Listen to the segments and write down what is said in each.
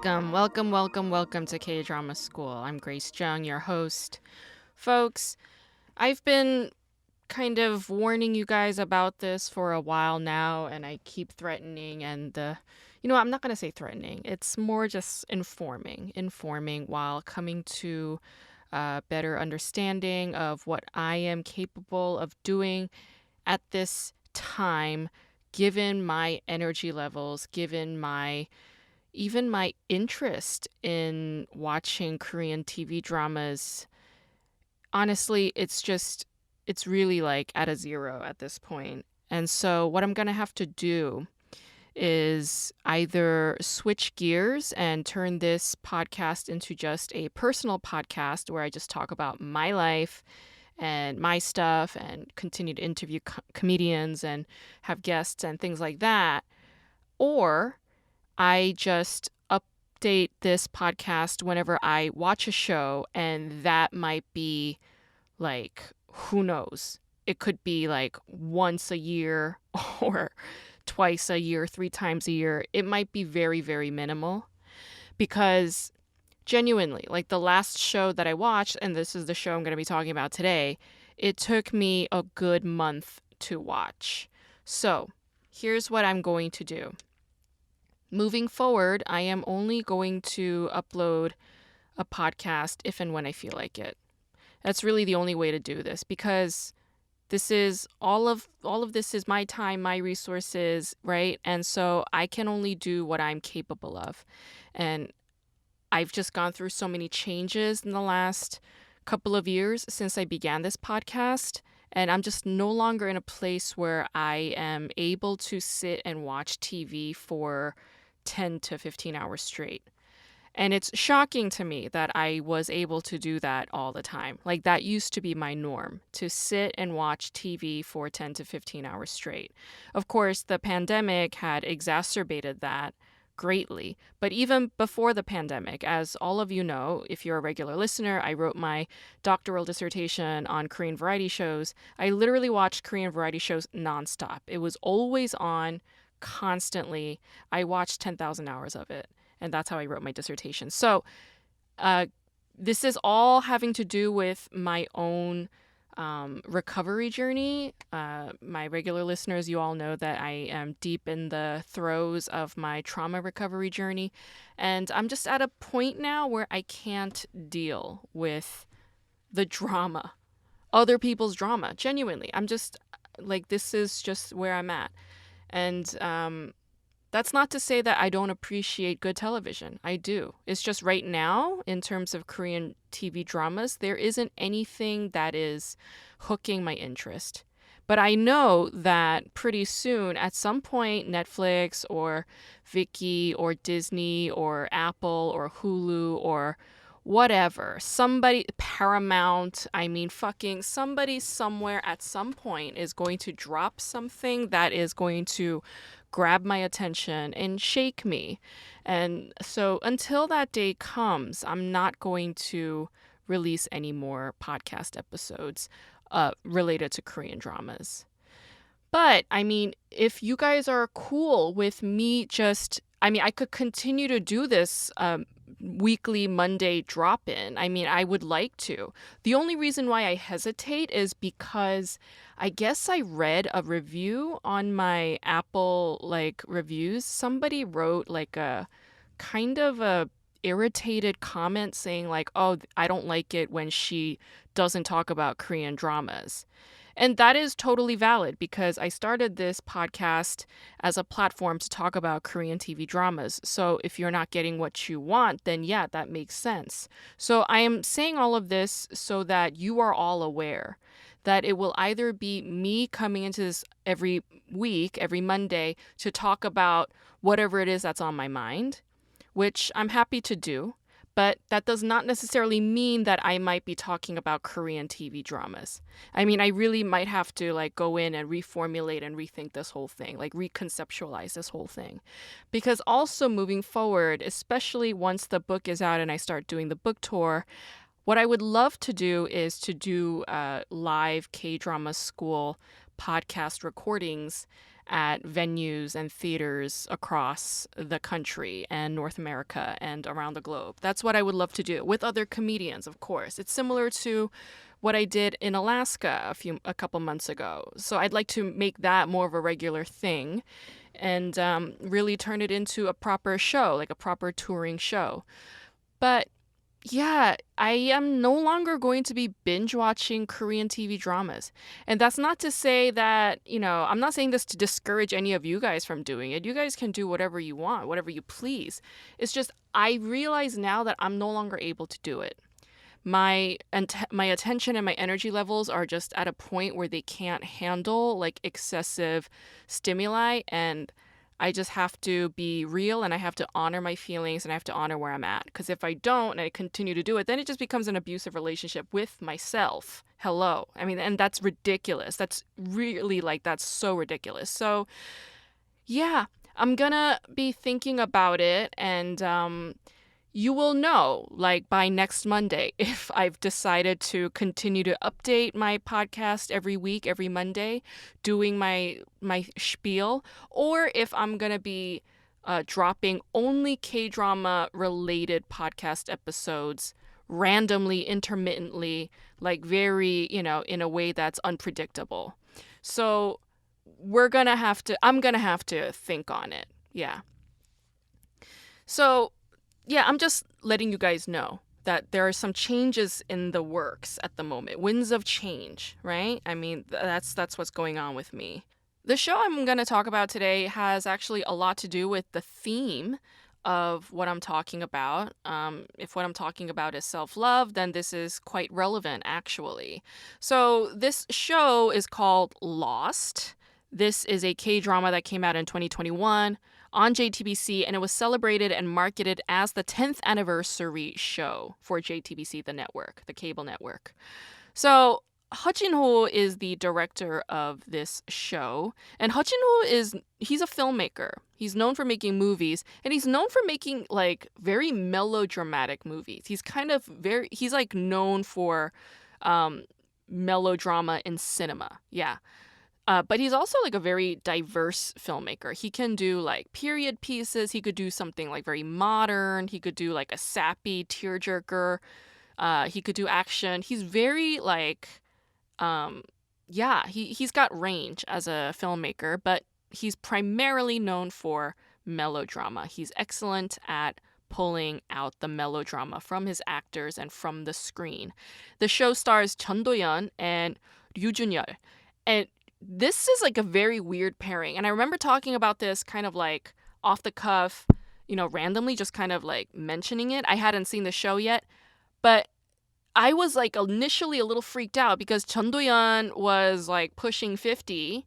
Welcome to K-Drama School. I'm Grace Jung, your host. Folks, I've been kind of warning you guys about this for a while now, and I keep threatening I'm not going to say threatening. It's more just informing while coming to a better understanding of what I am capable of doing at this time, given my energy levels, given even my interest in watching Korean TV dramas. Honestly, it's really like at a zero at this point. And so, what I'm going to have to do is either switch gears and turn this podcast into just a personal podcast where I just talk about my life and my stuff and continue to interview comedians and have guests and things like that. Or I just update this podcast whenever I watch a show, and that might be like, who knows? It could be like once a year or twice a year, 3 times a year. It might be very, very minimal because genuinely, like the last show that I watched, and this is the show I'm going to be talking about today, it took me a good month to watch. So here's what I'm going to do. Moving forward, I am only going to upload a podcast if and when I feel like it. That's really the only way to do this because this is all of this is my time, my resources, right? And so I can only do what I'm capable of. And I've just gone through so many changes in the last couple of years since I began this podcast. And I'm just no longer in a place where I am able to sit and watch TV for 10 to 15 hours straight. And it's shocking to me that I was able to do that all the time. Like that used to be my norm, to sit and watch TV for 10 to 15 hours straight. Of course, the pandemic had exacerbated that greatly. But even before the pandemic, as all of you know, if you're a regular listener, I wrote my doctoral dissertation on Korean variety shows. I literally watched Korean variety shows nonstop. It was always on, constantly. I watched 10,000 hours of it, and that's how I wrote my dissertation. So this is all having to do with my own recovery journey. My regular listeners, you all know that I am deep in the throes of my trauma recovery journey, and I'm just at a point now where I can't deal with the drama, other people's drama. Genuinely, I'm just like, this is just where I'm at. And that's not to say that I don't appreciate good television. I do. It's just right now, in terms of Korean TV dramas, there isn't anything that is hooking my interest. But I know that pretty soon, at some point, Netflix or Viki or Disney or Apple or Hulu or whatever, somebody, Paramount, fucking somebody somewhere at some point is going to drop something that is going to grab my attention and shake me. And so until that day comes, I'm not going to release any more podcast episodes related to Korean dramas. But if you guys are cool with me I could continue to do this weekly Monday drop-in. I would like to. The only reason why I hesitate is because I guess I read a review on my Apple reviews. Somebody wrote a kind of a irritated comment saying oh, I don't like it when she doesn't talk about Korean dramas. And that is totally valid because I started this podcast as a platform to talk about Korean TV dramas. So if you're not getting what you want, then yeah, that makes sense. So I am saying all of this so that you are all aware that it will either be me coming into this every week, every Monday, to talk about whatever it is that's on my mind, which I'm happy to do. But that does not necessarily mean that I might be talking about Korean TV dramas. I really might have to go in and reformulate and rethink this whole thing, reconceptualize this whole thing. Because also moving forward, especially once the book is out and I start doing the book tour, what I would love to do is to do live K-drama school podcast recordings at venues and theaters across the country and North America and around the globe. That's what I would love to do with other comedians, of course. It's similar to what I did in Alaska a couple months ago. So I'd like to make that more of a regular thing and really turn it into a proper show, like a proper touring show. But yeah, I am no longer going to be binge watching Korean TV dramas. And that's not to say that, I'm not saying this to discourage any of you guys from doing it. You guys can do whatever you want, whatever you please. It's just I realize now that I'm no longer able to do it. My attention and my energy levels are just at a point where they can't handle like excessive stimuli, and I just have to be real and I have to honor my feelings and I have to honor where I'm at. Because if I don't and I continue to do it, then it just becomes an abusive relationship with myself. Hello. I mean, and that's ridiculous. That's really that's so ridiculous. So yeah, I'm gonna be thinking about it, and you will know like by next Monday if I've decided to continue to update my podcast every week, every Monday, doing my spiel, or if I'm gonna be dropping only K-drama related podcast episodes randomly, intermittently, like very, in a way that's unpredictable. So I'm gonna have to think on it. Yeah. So yeah, I'm just letting you guys know that there are some changes in the works at the moment. Winds of change, right? I mean, that's what's going on with me. The show I'm going to talk about today has actually a lot to do with the theme of what I'm talking about. If what I'm talking about is self-love, then this is quite relevant, actually. So this show is called Lost. This is a K-drama that came out in 2021 on JTBC, and it was celebrated and marketed as the 10th anniversary show for JTBC, the network, the cable network. So Ho Jin-ho is the director of this show, and Ho Jin-ho he's a filmmaker. He's known for making movies, and he's known for making like very melodramatic movies. He's like known for melodrama in cinema. Yeah. But he's also like a very diverse filmmaker. He can do like period pieces. He could do something like very modern. He could do like a sappy tearjerker. He could do action. He's very like, he's got range as a filmmaker, but he's primarily known for melodrama. He's excellent at pulling out the melodrama from his actors and from the screen. The show stars Chun Do-yeon and Ryu Jun-yeol. And this is like a very weird pairing. And I remember talking about this kind of like off the cuff, randomly just kind of like mentioning it. I hadn't seen the show yet, but I was like initially a little freaked out because Chun Do-yeon was like pushing 50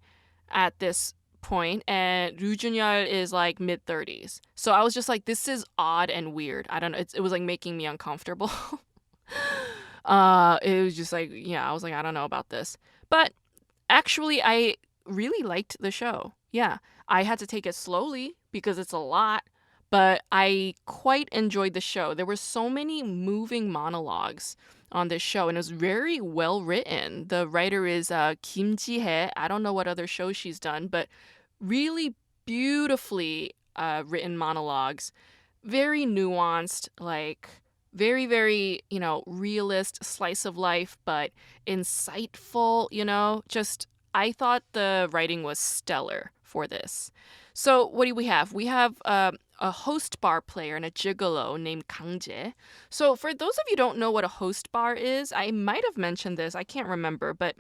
at this point and Ryu Jun-yeol is like mid-30s. So I was just like, this is odd and weird. I don't know. It was like making me uncomfortable. It was just like, I was like, I don't know about this. But actually, I really liked the show. Yeah, I had to take it slowly because it's a lot, but I quite enjoyed the show. There were so many moving monologues on this show, and it was very well written. The writer is Kim Ji-hye. I don't know what other shows she's done, but really beautifully written monologues. Very nuanced, like very, very, realist slice of life, but insightful, just I thought the writing was stellar for this. So what do we have? We have a host bar player and a gigolo named Kang Jae. So for those of you who don't know what a host bar is, I might have mentioned this, I can't remember, but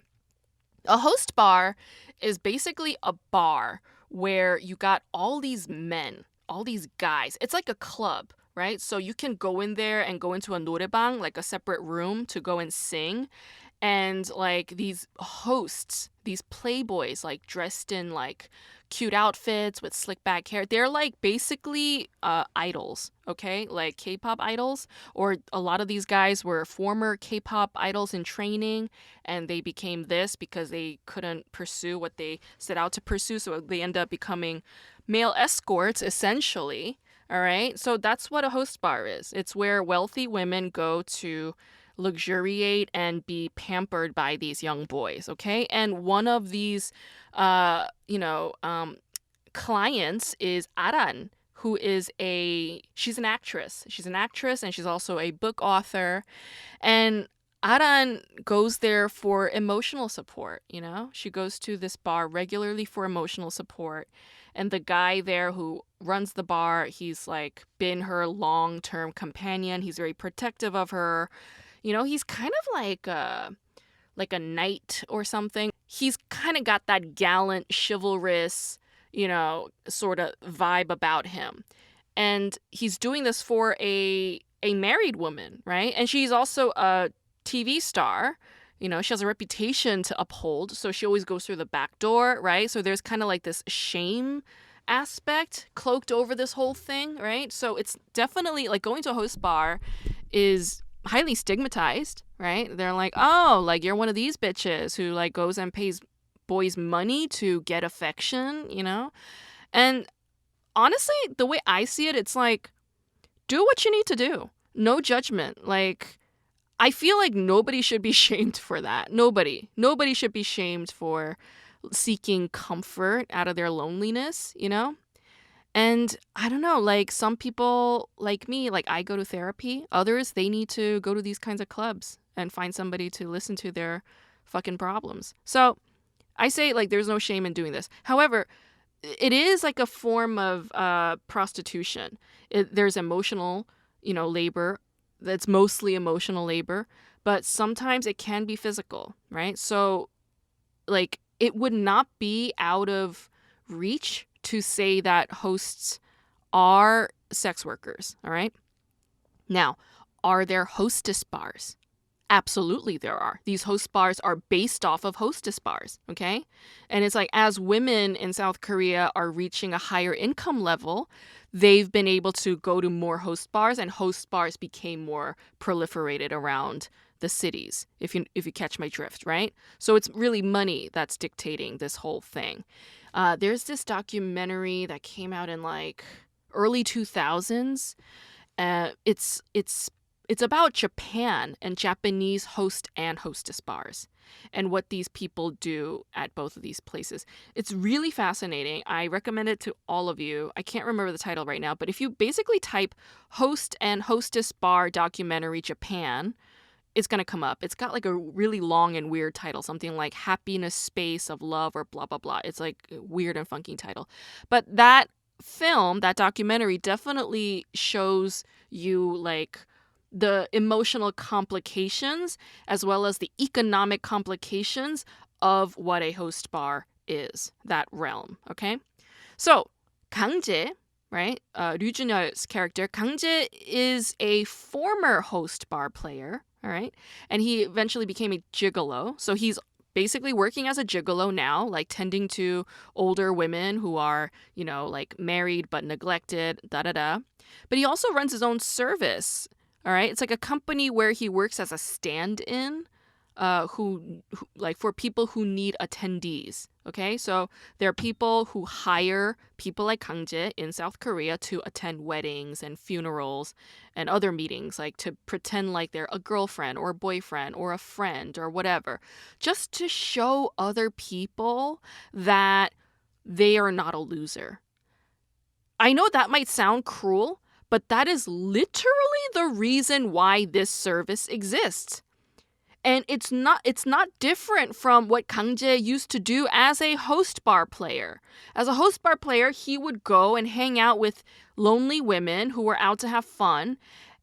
a host bar is basically a bar where you got all these men, all these guys. It's like a club, right? So you can go in there and go into a norebang, like a separate room to go and sing. And like these hosts, these playboys, like dressed in like cute outfits with slick back hair, they're like basically idols, okay? Like K-pop idols. Or a lot of these guys were former K-pop idols in training and they became this because they couldn't pursue what they set out to pursue. So they end up becoming male escorts essentially. All right. So that's what a host bar is. It's where wealthy women go to luxuriate and be pampered by these young boys, okay? And one of these, you know, clients is Aran, who is she's an actress. She's an actress and she's also a book author. And Aran goes there for emotional support, you know? She goes to this bar regularly for emotional support. And the guy there who runs the bar, he's like been her long-term companion. He's very protective of her. You know, he's kind of like a knight or something. He's kind of got that gallant, chivalrous, you know, sort of vibe about him. And he's doing this for a married woman, right? And she's also a TV star. You know, she has a reputation to uphold, so she always goes through the back door, right? So there's kind of like this shame aspect cloaked over this whole thing, right? So it's definitely like going to a host bar is highly stigmatized, right? They're like, oh, like you're one of these bitches who like goes and pays boys money to get affection, you know? And honestly, the way I see it, it's like, do what you need to do. No judgment. Like, I feel like nobody should be shamed for that. Nobody. Nobody should be shamed for seeking comfort out of their loneliness, you know? And I don't know, like some people like me, like I go to therapy. Others, they need to go to these kinds of clubs and find somebody to listen to their fucking problems. So I say like there's no shame in doing this. However, it is like a form of prostitution. There's emotional, you know, labor. That's mostly emotional labor, but sometimes it can be physical, right? So like it would not be out of reach to say that hosts are sex workers, all right? Now, are there hostess bars? Absolutely, there are. These host bars are based off of hostess bars, okay? And it's like as women in South Korea are reaching a higher income level, they've been able to go to more host bars, and host bars became more proliferated around the cities, if you catch my drift, right? So it's really money that's dictating this whole thing. There's this documentary that came out in like early 2000s. It's about Japan and Japanese host and hostess bars and what these people do at both of these places. It's really fascinating. I recommend it to all of you. I can't remember the title right now, but if you basically type host and hostess bar documentary Japan, it's going to come up. It's got like a really long and weird title, something like Happiness Space of Love or blah, blah, blah. It's like a weird and funky title. But that film, that documentary definitely shows you like the emotional complications as well as the economic complications of what a host bar is, that realm, okay? So, 강제, right? Ryu Junyo's character, 강제 is a former host bar player, all right? And he eventually became a gigolo. So he's basically working as a gigolo now, like tending to older women who are, you know, like married but neglected, da-da-da. But he also runs his own service, all right? It's like a company where he works as a stand-in who like for people who need attendees, okay? So there are people who hire people like Kangje in South Korea to attend weddings and funerals and other meetings, like to pretend like they're a girlfriend or a boyfriend or a friend or whatever, just to show other people that they are not a loser. I know that might sound cruel, but that is literally the reason why this service exists. And it's not different from what Kangje used to do as a host bar player. As a host bar player, he would go and hang out with lonely women who were out to have fun.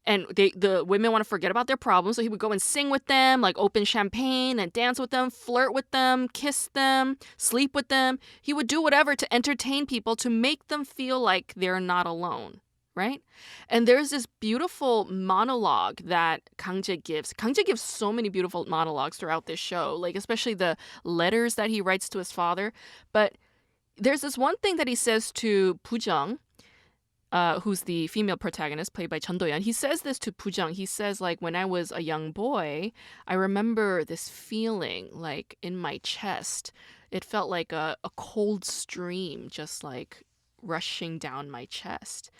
And the women want to forget about their problems. So he would go and sing with them, like open champagne and dance with them, flirt with them, kiss them, sleep with them. He would do whatever to entertain people to make them feel like they're not alone. Right? And there's this beautiful monologue that Kangje gives. Kangje gives so many beautiful monologues throughout this show, like especially the letters that he writes to his father. But there's this one thing that he says to Bujang, who's the female protagonist played by Chun Do-yeon. He says this to Bujang. He says, like, when I was a young boy, I remember this feeling like in my chest. It felt like a cold stream just like rushing down my chest.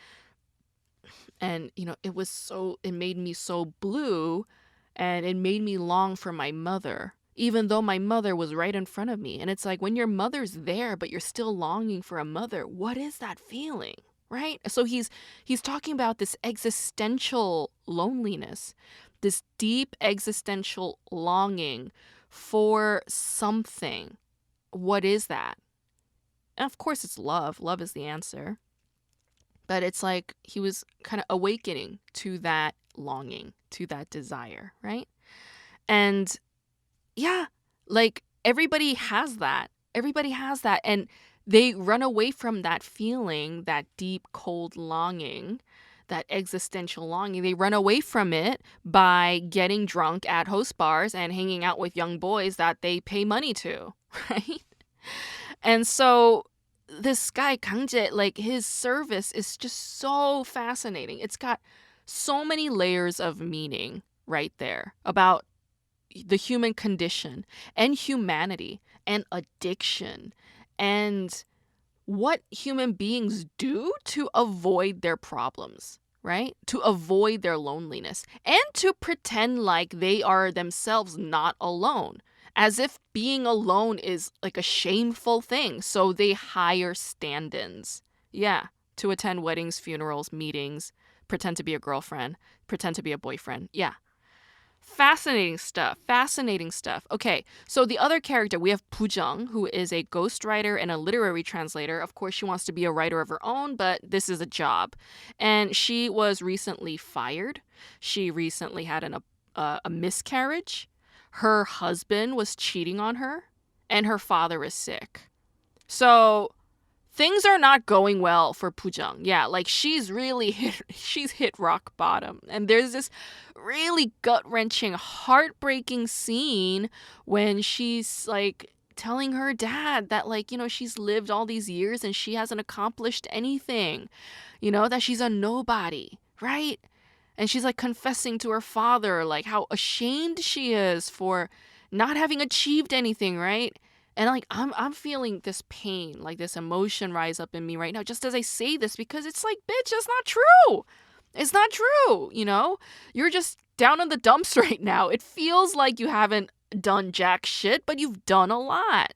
And, you know, it made me so blue and it made me long for my mother, even though my mother was right in front of me. And it's like, when your mother's there, but you're still longing for a mother, what is that feeling? Right? So he's talking about this existential loneliness, this deep existential longing for something. What is that? And of course it's love. Love is the answer. But it's like he was kind of awakening to that longing, to that desire, right? And yeah, like everybody has that. Everybody has that. And they run away from that feeling, that deep, cold longing, that existential longing. They run away from it by getting drunk at host bars and hanging out with young boys that they pay money to, right? And so this guy, Kangje, like his service is just so fascinating. It's got so many layers of meaning right there about the human condition and humanity and addiction and what human beings do to avoid their problems, right? To avoid their loneliness and to pretend like they are themselves not alone, as if being alone is like a shameful thing. So they hire stand-ins. Yeah, to attend weddings, funerals, meetings, pretend to be a girlfriend, pretend to be a boyfriend. Yeah. Fascinating stuff. Fascinating stuff. Okay, so the other character, we have Pujung, who is a ghostwriter and a literary translator. Of course, she wants to be a writer of her own, but this is a job. And she was recently fired. She recently had a miscarriage. Her husband was cheating on her, and her father is sick. So things are not going well for Pujung. Yeah, like she's hit rock bottom. And there's this really gut-wrenching, heartbreaking scene when she's like telling her dad that, like, you know, she's lived all these years and she hasn't accomplished anything, you know, that she's a nobody, right? And she's like confessing to her father like how ashamed she is for not having achieved anything, right? And like I'm feeling this pain, like this emotion rise up in me right now just as I say this, because it's like, bitch, it's not true. It's not true, you know? You're just down in the dumps right now. It feels like you haven't done jack shit, but you've done a lot.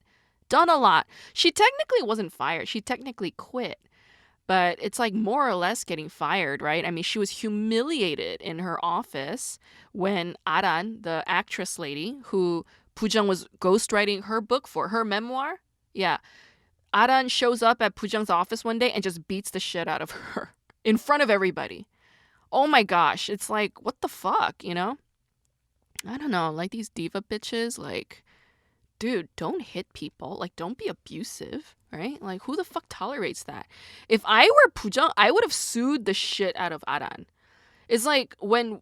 Done a lot. She technically wasn't fired. She technically quit. But it's like more or less getting fired, right? I mean, she was humiliated in her office when Aran, the actress lady who Pujung was ghostwriting her book for, her memoir. Yeah. Aran shows up at Pujung's office one day and just beats the shit out of her in front of everybody. Oh my gosh. It's like, what the fuck, you know? I don't know. Like these diva bitches, like, dude, don't hit people. Like, don't be abusive, right? Like, who the fuck tolerates that? If I were Pujung, I would have sued the shit out of Aran. It's like when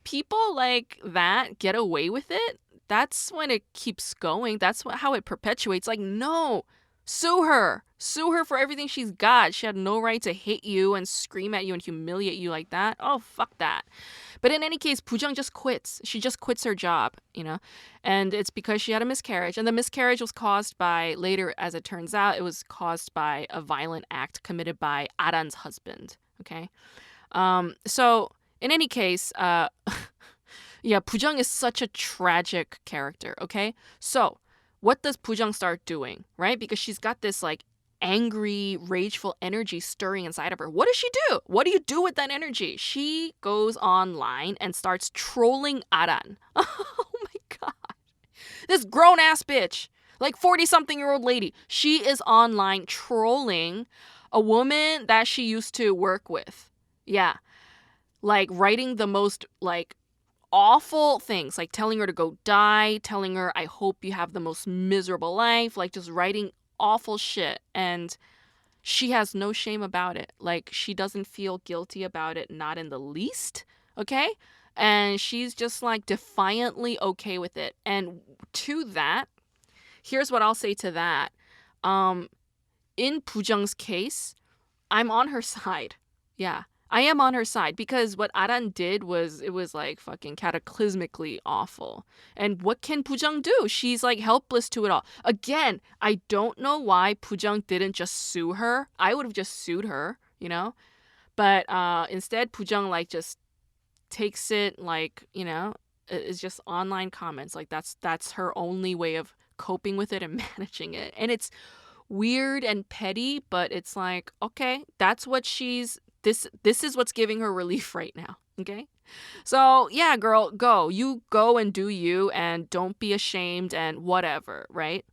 people like that get away with it, that's when it keeps going. That's how it perpetuates. Like, no, sue her. Sue her for everything she's got. She had no right to hit you and scream at you and humiliate you like that. Oh, fuck that. But in any case, Pujung just quits. She just quits her job, you know? And it's because she had a miscarriage. And the miscarriage was caused by, later as it turns out, it was caused by a violent act committed by Aran's husband, okay? So in any case, yeah, Pujung is such a tragic character, okay? So what does Pujung start doing, right? Because she's got this like angry, rageful energy stirring inside of her. What does she do? What do you do with that energy? She goes online and starts trolling Aran. Oh my God. This grown ass bitch, like 40-something-year-old lady, she is online trolling a woman that she used to work with. Yeah. Like writing the most like awful things, like telling her to go die, telling her, I hope you have the most miserable life, like just writing awful shit. And she has no shame about it. Like, she doesn't feel guilty about it, not in the least, okay? And she's just like defiantly okay with it. And to that, here's what I'll say to that. In Pujung's case, I'm on her side. Yeah. I am on her side because what Aran did it was like fucking cataclysmically awful. And what can Pujung do? She's like helpless to it all. Again, I don't know why Pujung didn't just sue her. I would have just sued her, you know? But instead, Pujung like just takes it like, you know, is just online comments. Like that's her only way of coping with it and managing it. And it's weird and petty, but it's like, okay, that's what this is what's giving her relief right now. Okay? So, yeah, girl, go. You go and do you and don't be ashamed and whatever, right?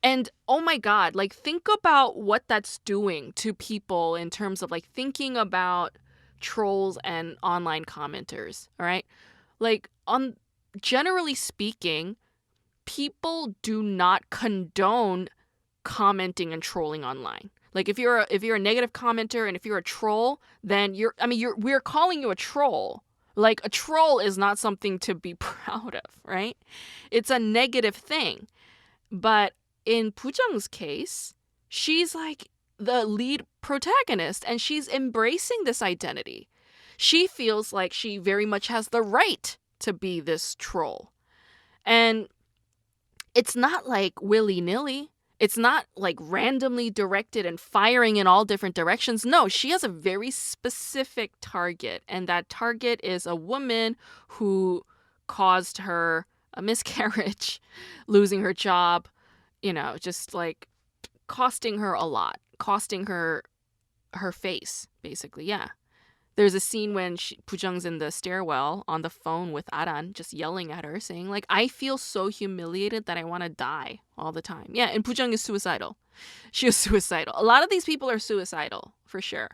And oh my God, like think about what that's doing to people in terms of like thinking about trolls and online commenters, all right? Like on generally speaking, people do not condone commenting and trolling online. Like if you're a negative commenter and if you're a troll, then we're calling you a troll. Like a troll is not something to be proud of, right? It's a negative thing. But in Pujung's case, she's like the lead protagonist and she's embracing this identity. She feels like she very much has the right to be this troll. And it's not like willy-nilly. It's not like randomly directed and firing in all different directions. No, she has a very specific target. And that target is a woman who caused her a miscarriage, losing her job, just like costing her a lot, costing her face, basically. Yeah. There's a scene when Pujung's in the stairwell on the phone with Aran, just yelling at her, saying, like, I feel so humiliated that I want to die all the time. Yeah, and Pujung is suicidal. She is suicidal. A lot of these people are suicidal, for sure.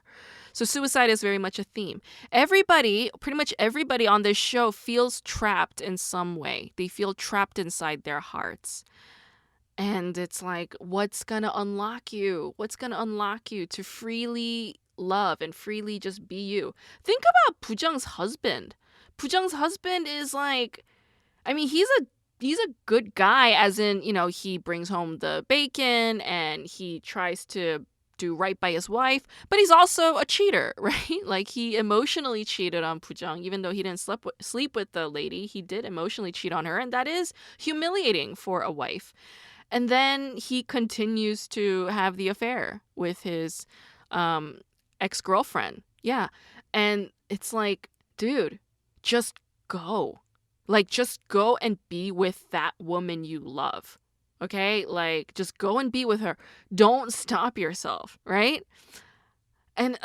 So suicide is very much a theme. Pretty much everybody on this show feels trapped in some way. They feel trapped inside their hearts. And it's like, what's going to unlock you? What's going to unlock you to freely love and freely just be you? Think about Pujung's husband. Pujung's husband is like, he's a good guy, as in, he brings home the bacon and he tries to do right by his wife, but he's also a cheater, right? Like he emotionally cheated on Pujung, even though he didn't sleep with the lady. He did emotionally cheat on her, and that is humiliating for a wife. And then he continues to have the affair with his ex-girlfriend. Yeah. And it's like, dude, just go. Like, just go and be with that woman you love. Okay? Like, just go and be with her. Don't stop yourself, right? And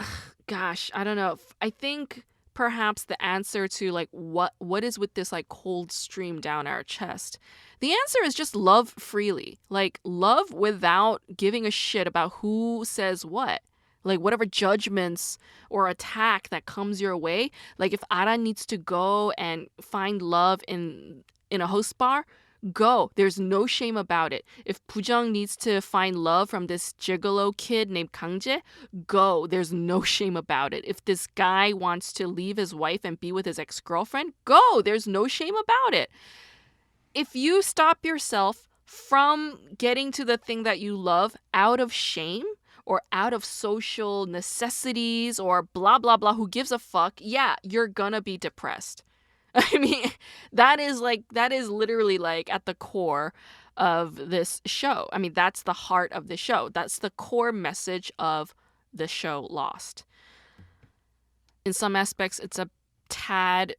gosh, I don't know. I think perhaps the answer to like what is with this like cold stream down our chest, the answer is just love freely. Like love without giving a shit about who says what. Like whatever judgments or attack that comes your way. Like if Aran needs to go and find love in a host bar, go. There's no shame about it. If Pujung needs to find love from this gigolo kid named Kangjae, go. There's no shame about it. If this guy wants to leave his wife and be with his ex-girlfriend, go. There's no shame about it. If you stop yourself from getting to the thing that you love out of shame or out of social necessities or blah, blah, blah, who gives a fuck, yeah, you're gonna be depressed. That is literally like at the core of this show. That's the heart of the show. That's the core message of the show Lost. In some aspects, it's a tad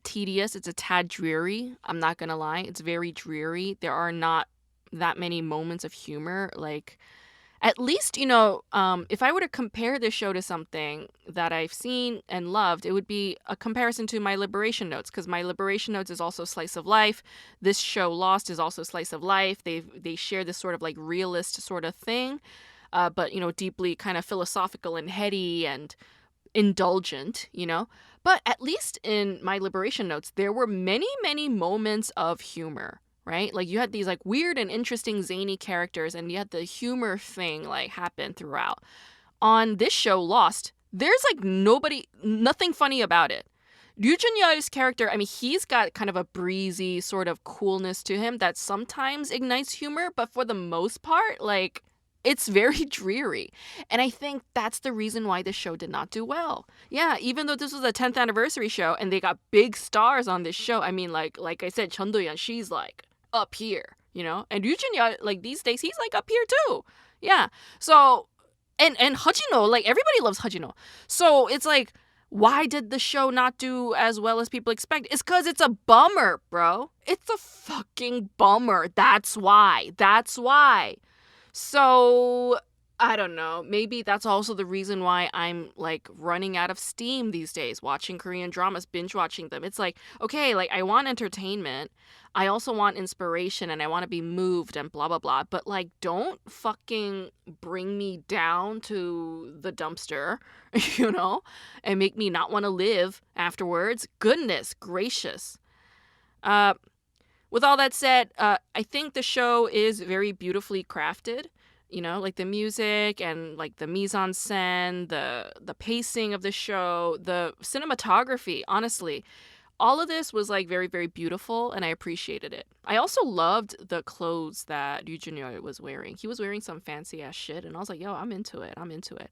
tedious. It's a tad dreary. I'm not gonna lie. It's very dreary. There are not that many moments of humor. Like, at least, if I were to compare this show to something that I've seen and loved, it would be a comparison to My Liberation Notes, because My Liberation Notes is also slice of life. This show Lost is also slice of life. They share this sort of like realist sort of thing, but, deeply kind of philosophical and heady and indulgent, But at least in My Liberation Notes, there were many, many moments of humor. Right? Like you had these like weird and interesting zany characters and you had the humor thing like happen throughout. On this show, Lost, there's like nothing funny about it. Ryu Jun-yeol's character, he's got kind of a breezy sort of coolness to him that sometimes ignites humor, but for the most part, like it's very dreary. And I think that's the reason why this show did not do well. Yeah, even though this was a 10th anniversary show and they got big stars on this show, like I said, Chun Do-yeon, she's like up here, and Ryu Jun-yeol, like these days he's like up here too. Yeah. So and Hajino, like everybody loves Hajino. So it's like Why did the show not do as well as people expect? It's because it's a bummer, bro. It's a fucking bummer. That's why. That's why. So, I don't know. Maybe that's also the reason why I'm like running out of steam these days watching Korean dramas, binge watching them. It's like, okay, like I want entertainment. I also want inspiration and I want to be moved and blah, blah, blah. But like, don't fucking bring me down to the dumpster, you know, and make me not want to live afterwards. Goodness gracious. Uh, with all that said, I think the show is very beautifully crafted. You know, like the music and like the mise en scène, the pacing of the show, the cinematography. Honestly, all of this was like very, very beautiful, and I appreciated it. I also loved the clothes that Ryu Jun was wearing. He was wearing some fancy ass shit, and I was like, yo, I'm into it. I'm into it.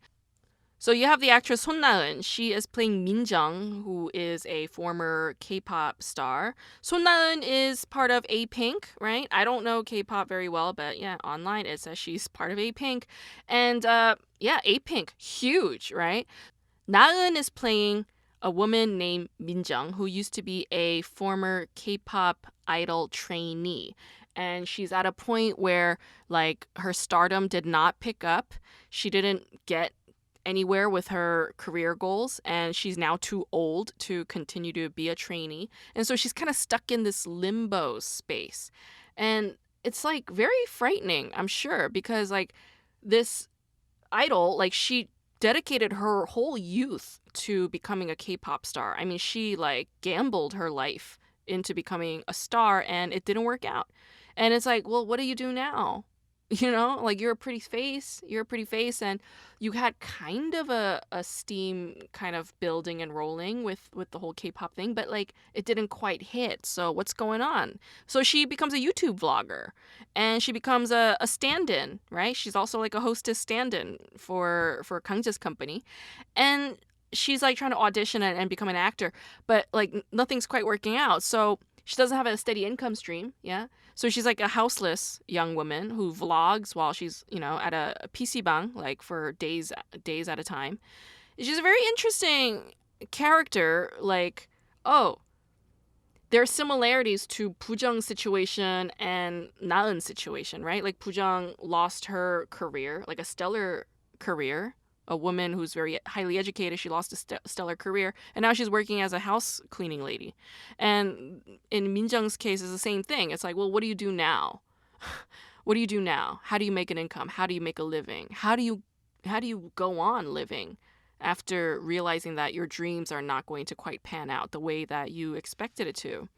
So you have the actress na-eun. She is playing Min-jung, who is a former K-pop star. Na-eun is part of A-Pink, right? I don't know K-pop very well, but yeah, online it says she's part of A-Pink. And yeah, A-Pink, huge, right? Na-eun is playing a woman named Min-jung, who used to be a former K-pop idol trainee. And she's at a point where like her stardom did not pick up. She didn't get anywhere with her career goals, and she's now too old to continue to be a trainee, and so she's kind of stuck in this limbo space. And it's like very frightening, I'm sure, because like this idol, like she dedicated her whole youth to becoming a K-pop star. I mean, she like gambled her life into becoming a star, and it didn't work out. And it's like, well, what do you do now? You know, like you're a pretty face, and you had kind of a steam kind of building and rolling with the whole K-pop thing, but like it didn't quite hit. So what's going on? So she becomes a YouTube vlogger, and she becomes a stand-in, right? She's also like a hostess stand-in for Kangja's company, and she's like trying to audition and become an actor, but like nothing's quite working out. So she doesn't have a steady income stream, yeah. So she's like a houseless young woman who vlogs while she's, you know, at a PC bang, like for days at a time. She's a very interesting character. Like, oh, there are similarities to Pujung's situation and Na-eun's situation, right? Like Pujung lost her career, like a stellar career. A woman who's very highly educated, she lost a stellar career, and now she's working as a house cleaning lady. And in Minjung's case, it's the same thing. It's like, well, what do you do now? What do you do now? How do you make an income? How do you make a living? How do you go on living after realizing that your dreams are not going to quite pan out the way that you expected it to?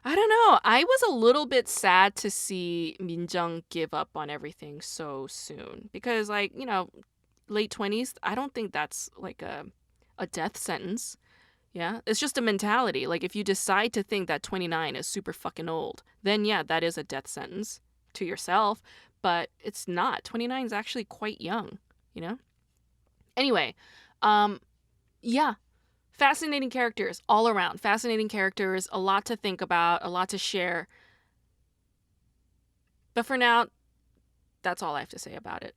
I don't know. I was a little bit sad to see Minjung give up on everything so soon because, like, you know, late 20s, I don't think that's like a death sentence. Yeah, it's just a mentality. Like if you decide to think that 29 is super fucking old, then yeah, that is a death sentence to yourself, but it's not. 29 is actually quite young, you know? Anyway, yeah, fascinating characters all around. Fascinating characters, a lot to think about, a lot to share. But for now, that's all I have to say about it.